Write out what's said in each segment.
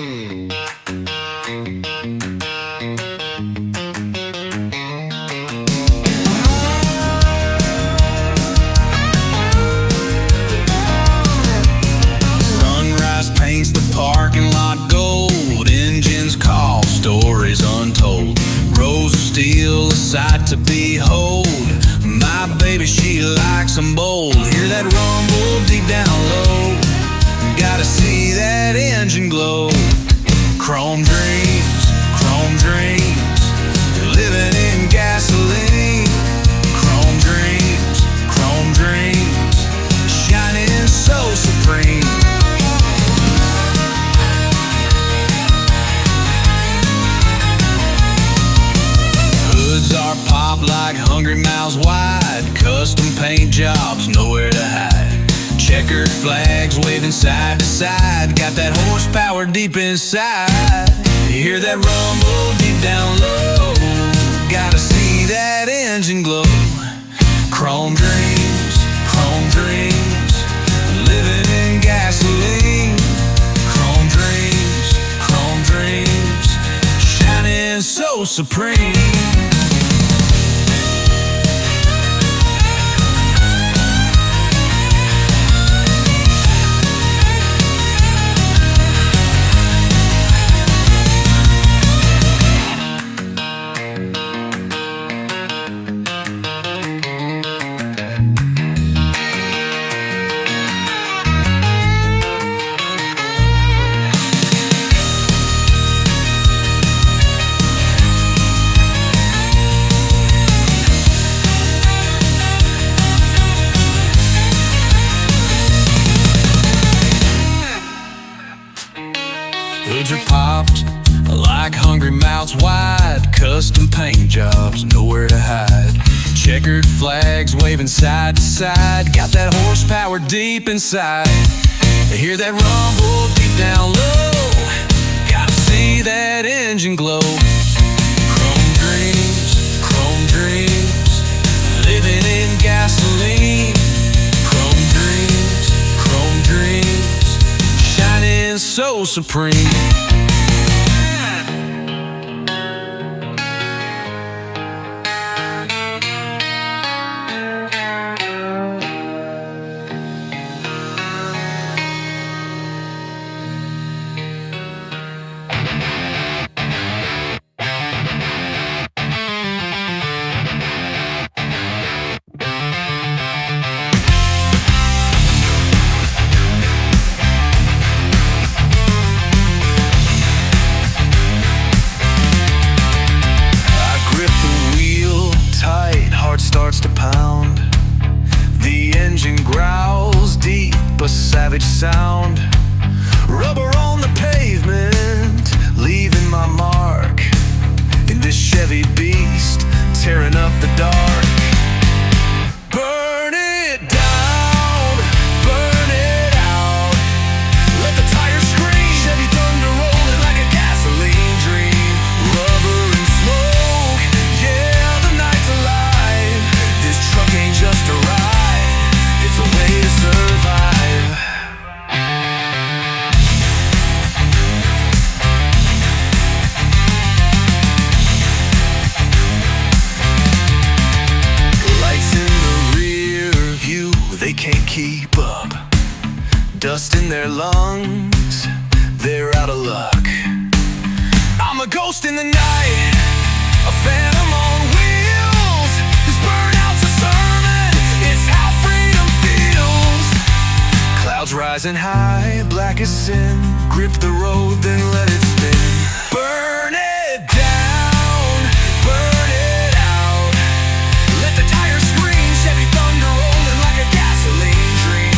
Sunrise paints the parking lot gold. Engines call, stories untold. Rows of steel, a sight to behold. My baby, she likes them bold. Hear that rumble deep down low. Gotta see that engine glow. Chrome dreams, living in gasoline. Chrome dreams, shining so supreme. Hoods are popped like hungry mouths wide. Custom paint jobs, nowhere to hide. Checkered flags waving side to side. Got that horsepower deep inside. You hear that rumble deep down low. Gotta see that engine glow. Chrome dreams, living in gasoline. Chrome dreams, shining so supreme. Hoods are popped like hungry mouths wide. Custom paint jobs, nowhere to hide. Checkered flags waving side to side. Got that horsepower deep inside. Hear that rumble deep down low. Gotta see that engine glow. Chrome dreams, living in gasoline. Chrome dreams, shining so supreme. Starts to pound. The engine growls deep, a savage sound. Rubber on the pavement, leaving my mark. In this Chevy beast, tearing up the dark. Burn it down, burn it out. Let the tires scream. Chevy thunder rolling like a gasoline dream. Rubber and smoke, yeah, the night's alive. This truck ain't just a ride, it's a way to survive. Lights in the rear view, they can't keep up. Dust in their lungs, they're out of luck. I'm a ghost in the night, a phantom on wheels. This burnout's a sermon, it's how freedom feels. Clouds rising high, black as sin. Grip the road, then let it spin. Burn it down, burn it out. Let the tires scream. Chevy thunder rolling like a gasoline dream.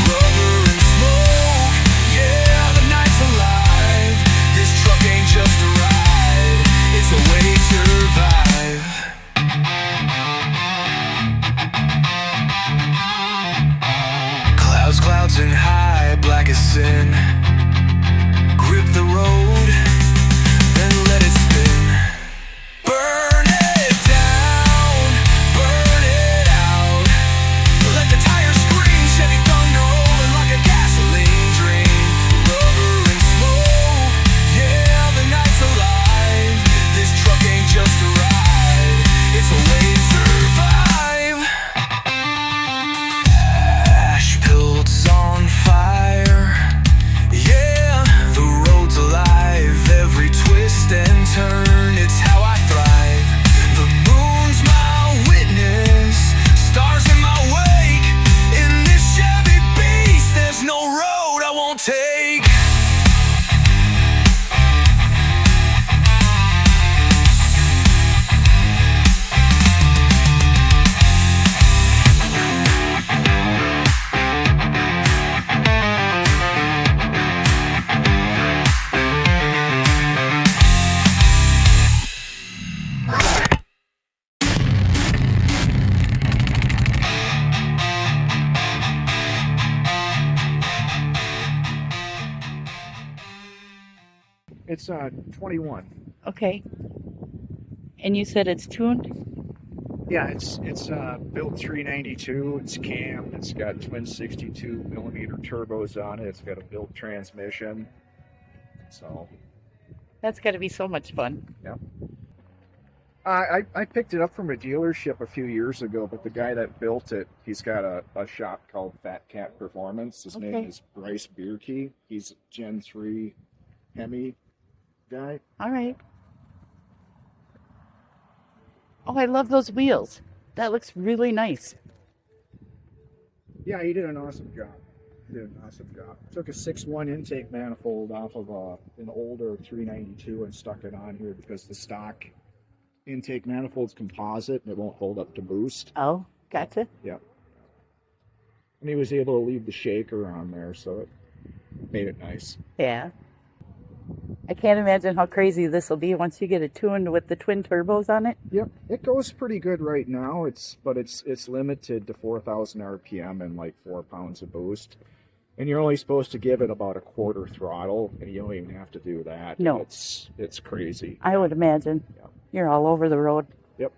Rubber and smoke, yeah, the night's alive. This truck ain't just a ride, it's a way to survive. Clouds and high, black as sin. It's 21. Okay. And you said it's tuned? Yeah, it's built 392. It's cammed. It's got twin 62 millimeter turbos on it. It's got a built transmission. So That's got to be so much fun. yeah. I picked it up from a dealership a few years ago, but the guy that built it, he's got a shop called Fat Cat Performance. His name Okay. is Bryce Bierke. He's a Gen 3 Hemi guy. All right. Oh, I love those wheels. That looks really nice. Yeah, he did an awesome job. Took a 6.1 intake manifold off of an older 392 and stuck it on here because the stock intake manifold's composite and it won't hold up to boost. Oh, gotcha. Yeah. And he was able to leave the shaker on there, so it made it nice. Yeah. I can't imagine how crazy this will be once you get it tuned with the twin turbos on it. Yep, it goes pretty good right now. It's limited to 4,000 RPM and like 4 pounds of boost, and you're only supposed to give it about a quarter throttle, and you don't even have to do that. No. It's crazy. I would imagine. Yeah. You're all over the road. Yep,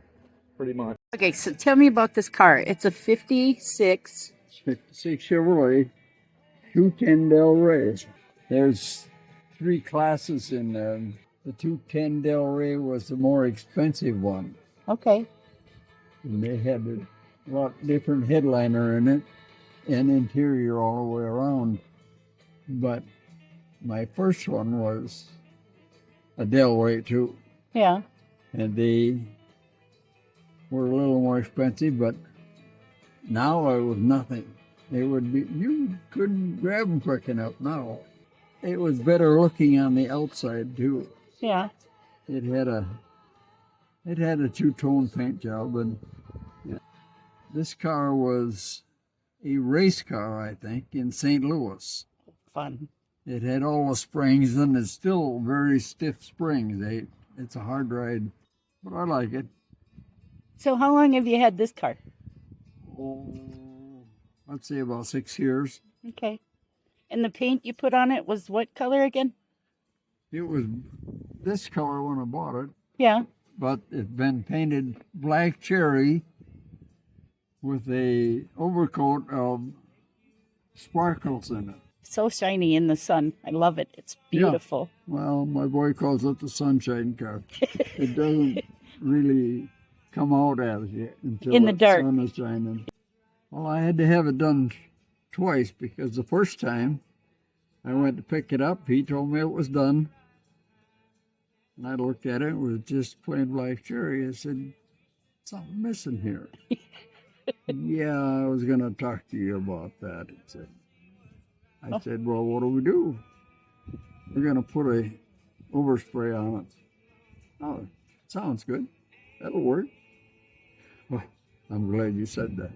pretty much. Okay, so tell me about this car. It's a 56. 56 Chevrolet, 210 Del Rey. There's 3 classes in them. The 210 Del Rey was the more expensive one. Okay. And they had a lot different headliner in it and interior all the way around. But my first one was a Del Rey too. Yeah. And they were a little more expensive, but now it was nothing. It would be, you couldn't grab them quick enough now. It was better looking on the outside too. Yeah. It had a two-tone paint job, and yeah. This car was a race car, I think, in St. Louis. Fun. It had all the springs, and it's still very stiff springs. It's a hard ride, but I like it. So how long have you had this car? Oh, I'd say about 6 years. Okay. And the paint you put on it was what color again? It was this color when I bought it, Yeah. but it's been painted black cherry with a overcoat of sparkles in it. So shiny in the sun. I love it. It's beautiful. Well, my boy calls it the sunshine car. It doesn't really come out as yet until In the dark. sun is shining. Well, I had to have it done twice because the first time I went to pick it up, he told me it was done. And I looked at it, it was just plain black cherry. I said, something missing here. Yeah, I was going to talk to you about that. I said, well, what do? We're going to put a overspray on it. Oh, sounds good. That'll work. Well, I'm glad you said that.